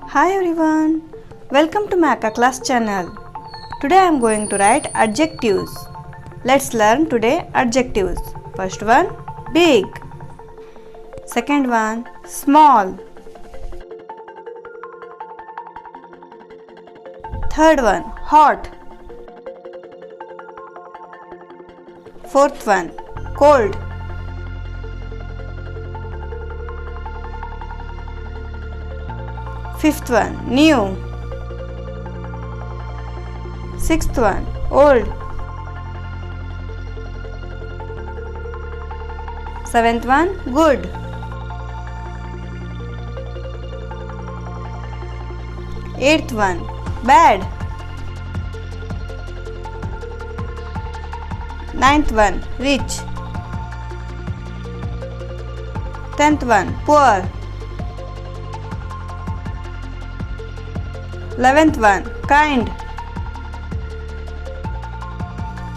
Hi everyone, welcome to my Akka class channel. Today I am going to write adjectives. Let's learn today adjectives. First one, big. Second one, small. Third one, hot. Fourth one, cold. Fifth one, new. Sixth one, old. Seventh one, good. Eighth one, bad. Ninth one, rich. 10th one, poor. 11th one, kind.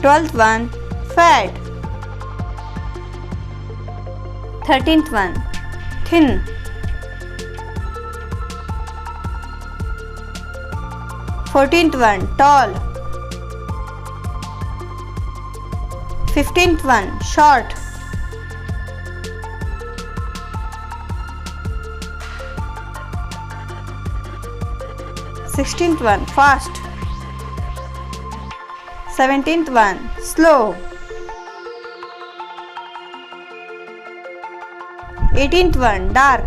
12th one, fat. 13th one, thin. 14th one, tall. 15th one, short. 16th one, fast. 17th one, slow. 18th one, dark.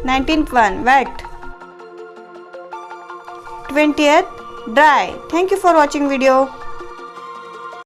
19th one, wet. 20th, dry. Thank you for watching video.